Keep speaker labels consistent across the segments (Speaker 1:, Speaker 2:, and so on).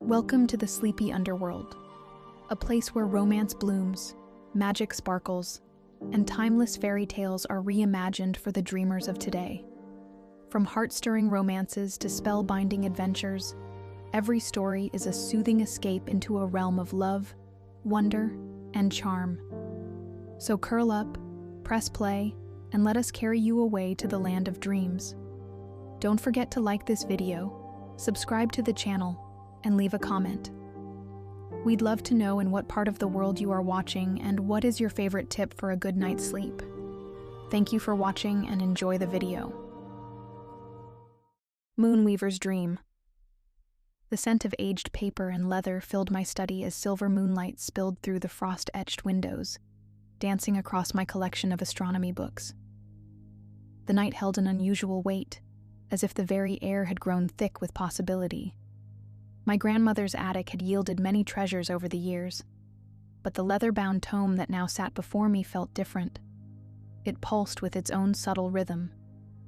Speaker 1: Welcome to the Sleepy Underworld, a place where romance blooms, magic sparkles, and timeless fairy tales are reimagined for the dreamers of today. From heart-stirring romances to spellbinding adventures, every story is a soothing escape into a realm of love, wonder, and charm. So curl up, press play, and let us carry you away to the land of dreams. Don't forget to like this video, subscribe to the channel, and leave a comment. We'd love to know in what part of the world you are watching and what is your favorite tip for a good night's sleep. Thank you for watching and enjoy the video. Moonweaver's Dream. The scent of aged paper and leather filled my study as silver moonlight spilled through the frost-etched windows, dancing across my collection of astronomy books. The night held an unusual weight, as if the very air had grown thick with possibility. My grandmother's attic had yielded many treasures over the years, but the leather-bound tome that now sat before me felt different. It pulsed with its own subtle rhythm,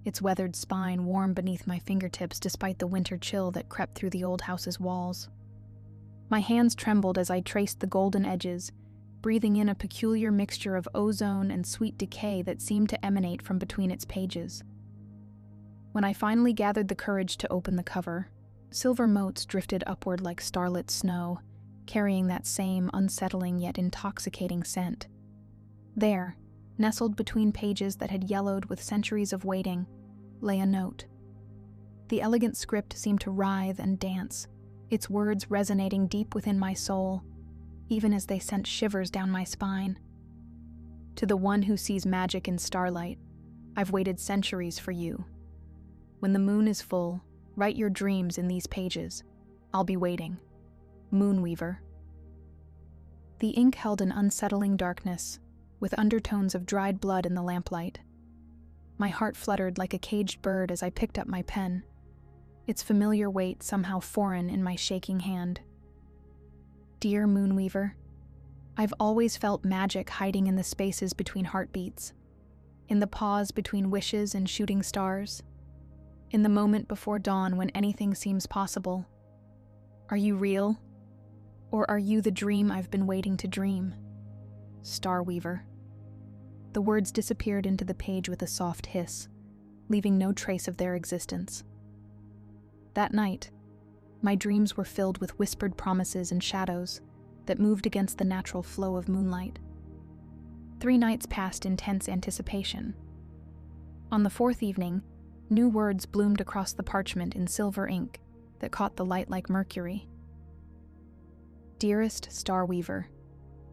Speaker 1: its weathered spine warm beneath my fingertips despite the winter chill that crept through the old house's walls. My hands trembled as I traced the golden edges, breathing in a peculiar mixture of ozone and sweet decay that seemed to emanate from between its pages. When I finally gathered the courage to open the cover, silver motes drifted upward like starlit snow, carrying that same unsettling yet intoxicating scent. There, nestled between pages that had yellowed with centuries of waiting, lay a note. The elegant script seemed to writhe and dance, its words resonating deep within my soul, even as they sent shivers down my spine. To the one who sees magic in starlight, I've waited centuries for you. When the moon is full, write your dreams in these pages. I'll be waiting. Moonweaver. The ink held an unsettling darkness, with undertones of dried blood in the lamplight. My heart fluttered like a caged bird as I picked up my pen, its familiar weight somehow foreign in my shaking hand. Dear Moonweaver, I've always felt magic hiding in the spaces between heartbeats, in the pause between wishes and shooting stars, in the moment before dawn when anything seems possible. Are you real? Or are you the dream I've been waiting to dream? Starweaver. The words disappeared into the page with a soft hiss, leaving no trace of their existence. That night, my dreams were filled with whispered promises and shadows that moved against the natural flow of moonlight. 3 nights passed in tense anticipation. On the 4th evening, new words bloomed across the parchment in silver ink that caught the light like mercury. Dearest Starweaver,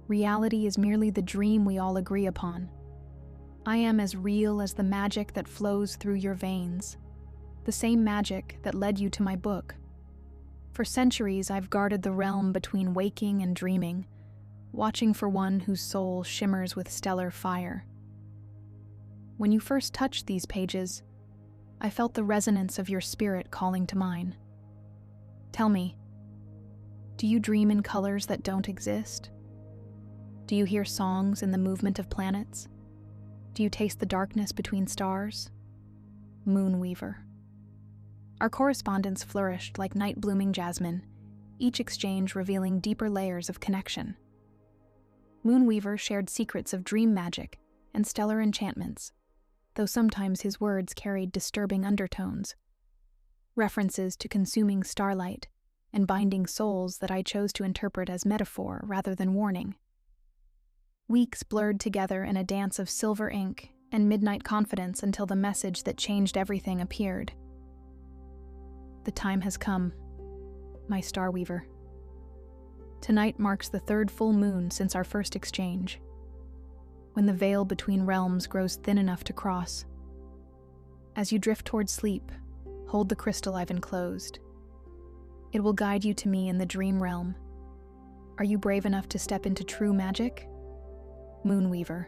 Speaker 1: reality is merely the dream we all agree upon. I am as real as the magic that flows through your veins, the same magic that led you to my book. For centuries, I've guarded the realm between waking and dreaming, watching for one whose soul shimmers with stellar fire. When you first touched these pages, I felt the resonance of your spirit calling to mine. Tell me, do you dream in colors that don't exist? Do you hear songs in the movement of planets? Do you taste the darkness between stars? Moonweaver. Our correspondence flourished like night-blooming jasmine, each exchange revealing deeper layers of connection. Moonweaver shared secrets of dream magic and stellar enchantments, though sometimes his words carried disturbing undertones, references to consuming starlight and binding souls that I chose to interpret as metaphor rather than warning. Weeks blurred together in a dance of silver ink and midnight confidence until the message that changed everything appeared. The time has come, my Starweaver. Tonight marks the 3rd full moon since our first exchange, when the veil between realms grows thin enough to cross. As you drift toward sleep, hold the crystal I've enclosed. It will guide you to me in the dream realm. Are you brave enough to step into true magic? Moonweaver.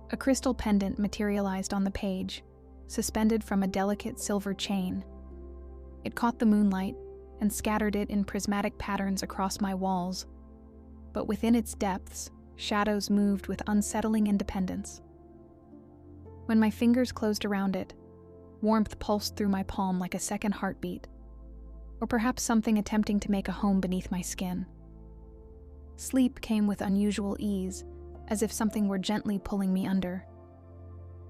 Speaker 1: A crystal pendant materialized on the page, suspended from a delicate silver chain. It caught the moonlight and scattered it in prismatic patterns across my walls, but within its depths, shadows moved with unsettling independence. When my fingers closed around it, warmth pulsed through my palm like a second heartbeat. or perhaps something attempting to make a home beneath my skin. Sleep came with unusual ease, as if something were gently pulling me under.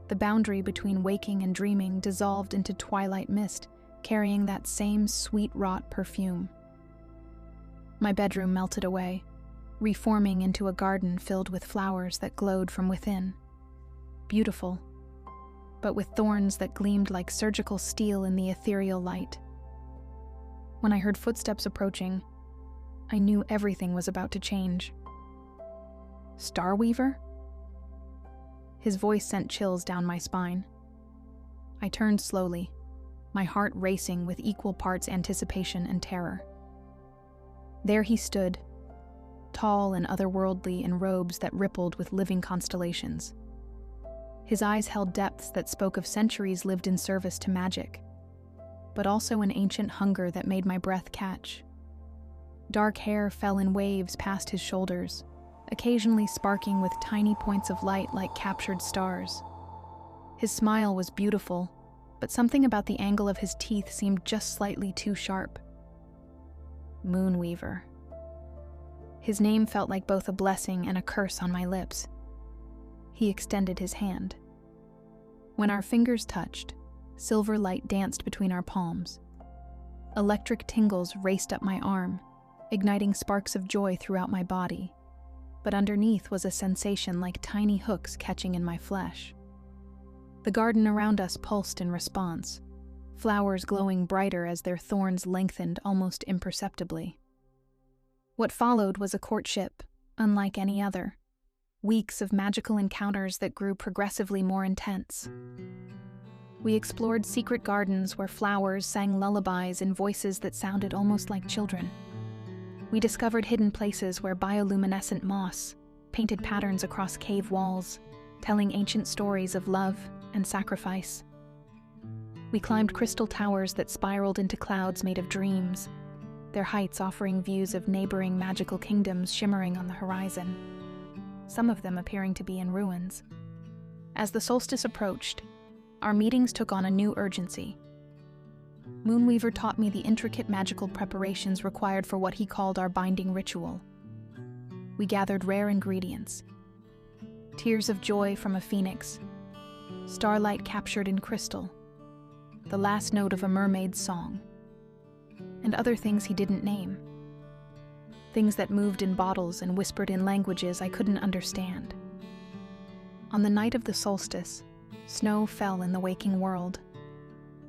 Speaker 1: The boundary between waking and dreaming dissolved into twilight mist, carrying that same sweet rot perfume. My bedroom melted away, reforming into a garden filled with flowers that glowed from within. Beautiful, but with thorns that gleamed like surgical steel in the ethereal light. When I heard footsteps approaching, I knew everything was about to change. Starweaver? His voice sent chills down my spine. I turned slowly, my heart racing with equal parts anticipation and terror. There he stood, tall and otherworldly in robes that rippled with living constellations. His eyes held depths that spoke of centuries lived in service to magic, but also an ancient hunger that made my breath catch. Dark hair fell in waves past his shoulders, occasionally sparking with tiny points of light like captured stars. His smile was beautiful, but something about the angle of his teeth seemed just slightly too sharp. Moonweaver. His name felt like both a blessing and a curse on my lips. He extended his hand. When our fingers touched, silver light danced between our palms. Electric tingles raced up my arm, igniting sparks of joy throughout my body, but underneath was a sensation like tiny hooks catching in my flesh. The garden around us pulsed in response, flowers glowing brighter as their thorns lengthened almost imperceptibly. What followed was a courtship, unlike any other. Weeks of magical encounters that grew progressively more intense. We explored secret gardens where flowers sang lullabies in voices that sounded almost like children. We discovered hidden places where bioluminescent moss painted patterns across cave walls, telling ancient stories of love and sacrifice. We climbed crystal towers that spiraled into clouds made of dreams, their heights offering views of neighboring magical kingdoms shimmering on the horizon, some of them appearing to be in ruins. As the solstice approached, our meetings took on a new urgency. Moonweaver taught me the intricate magical preparations required for what he called our binding ritual. We gathered rare ingredients: tears of joy from a phoenix, starlight captured in crystal, the last note of a mermaid's song, and other things he didn't name. Things that moved in bottles and whispered in languages I couldn't understand. On the night of the solstice, snow fell in the waking world,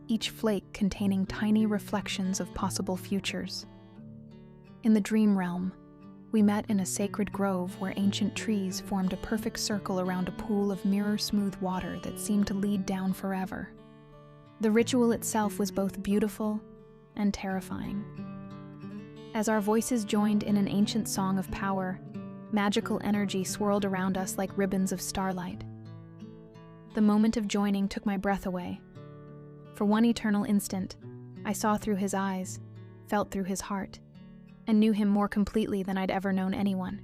Speaker 1: each flake containing tiny reflections of possible futures. In the dream realm, we met in a sacred grove where ancient trees formed a perfect circle around a pool of mirror-smooth water that seemed to lead down forever. The ritual itself was both beautiful and terrifying. As our voices joined in an ancient song of power, magical energy swirled around us like ribbons of starlight. The moment of joining took my breath away. For one eternal instant, I saw through his eyes, felt through his heart, and knew him more completely than I'd ever known anyone.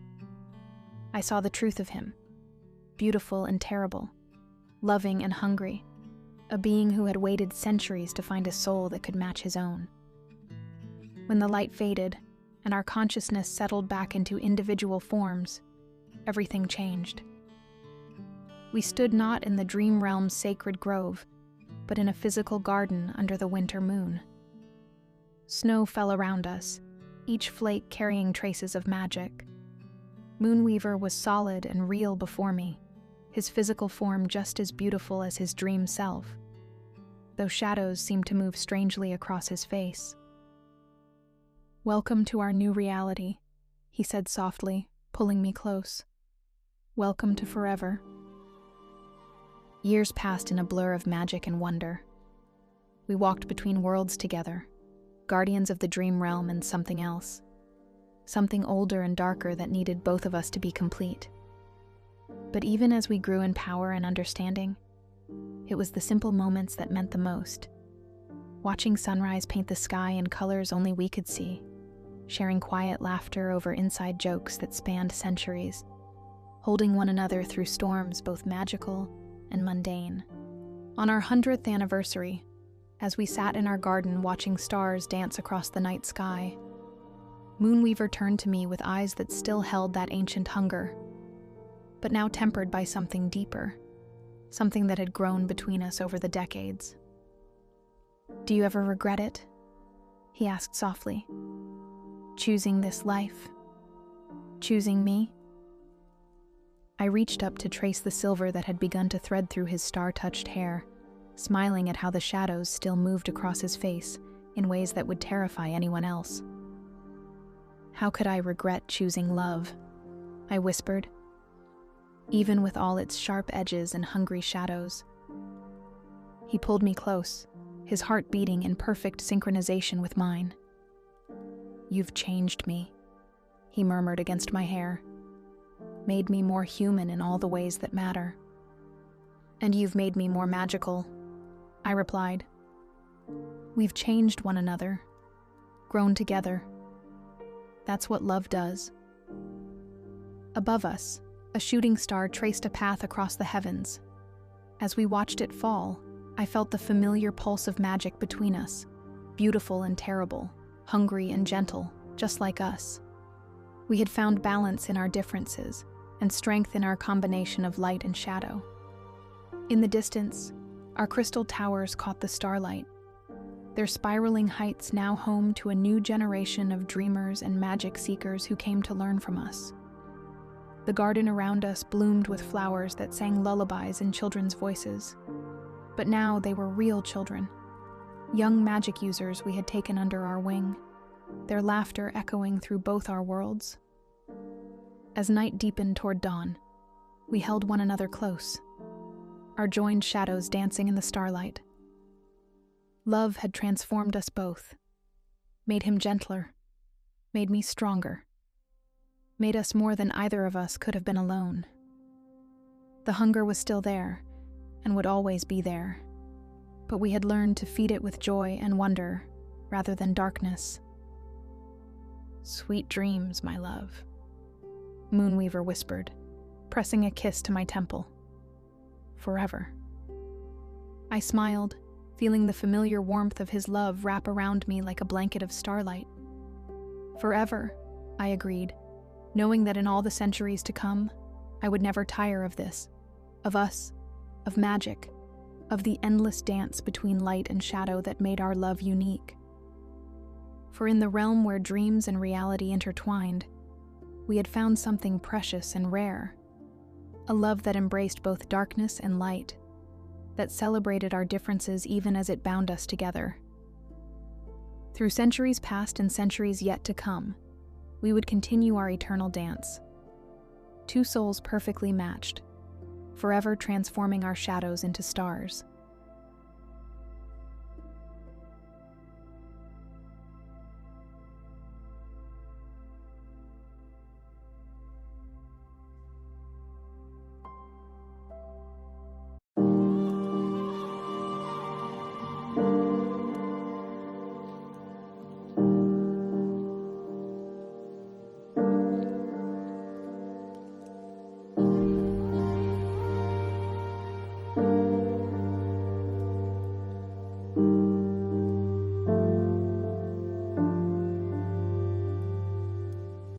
Speaker 1: I saw the truth of him, beautiful and terrible, loving and hungry, a being who had waited centuries to find a soul that could match his own. When the light faded and our consciousness settled back into individual forms, everything changed. We stood not in the dream realm's sacred grove, but in a physical garden under the winter moon. Snow fell around us, each flake carrying traces of magic. Moonweaver was solid and real before me, his physical form just as beautiful as his dream self, though shadows seemed to move strangely across his face. "Welcome to our new reality," he said softly, pulling me close. "Welcome to forever." Years passed in a blur of magic and wonder. We walked between worlds together, guardians of the dream realm and something else. Something older and darker that needed both of us to be complete. But even as we grew in power and understanding, it was the simple moments that meant the most. Watching sunrise paint the sky in colors only we could see, sharing quiet laughter over inside jokes that spanned centuries, holding one another through storms both magical and mundane. On our 100th anniversary, as we sat in our garden watching stars dance across the night sky. Moonweaver turned to me with eyes that still held that ancient hunger, but now tempered by something deeper, something that had grown between us over the decades. "Do you ever regret it?" he asked softly. "Choosing this life? Choosing me?" I reached up to trace the silver that had begun to thread through his star-touched hair, smiling at how the shadows still moved across his face in ways that would terrify anyone else. "How could I regret choosing love?" I whispered. "Even with all its sharp edges and hungry shadows." He pulled me close, his heart beating in perfect synchronization with mine. "You've changed me," he murmured against my hair. "Made me more human in all the ways that matter." "And you've made me more magical," I replied. "We've changed one another, grown together. That's what love does." Above us, a shooting star traced a path across the heavens. As we watched it fall, I felt the familiar pulse of magic between us, beautiful and terrible, hungry and gentle, just like us. We had found balance in our differences and strength in our combination of light and shadow. In the distance, our crystal towers caught the starlight, their spiraling heights now home to a new generation of dreamers and magic seekers who came to learn from us. The garden around us bloomed with flowers that sang lullabies in children's voices. But now they were real children, young magic users we had taken under our wing, their laughter echoing through both our worlds. As night deepened toward dawn, we held one another close, our joined shadows dancing in the starlight. Love had transformed us both, made him gentler, made me stronger, made us more than either of us could have been alone. The hunger was still there, and would always be there, but we had learned to feed it with joy and wonder rather than darkness. "Sweet dreams, my love," Moonweaver whispered, pressing a kiss to my temple. "Forever." I smiled, feeling the familiar warmth of his love wrap around me like a blanket of starlight. "Forever," I agreed, knowing that in all the centuries to come, I would never tire of this, of us, of magic, of the endless dance between light and shadow that made our love unique. For in the realm where dreams and reality intertwined, we had found something precious and rare, a love that embraced both darkness and light, that celebrated our differences even as it bound us together. Through centuries past and centuries yet to come, we would continue our eternal dance. Two souls perfectly matched, forever transforming our shadows into stars.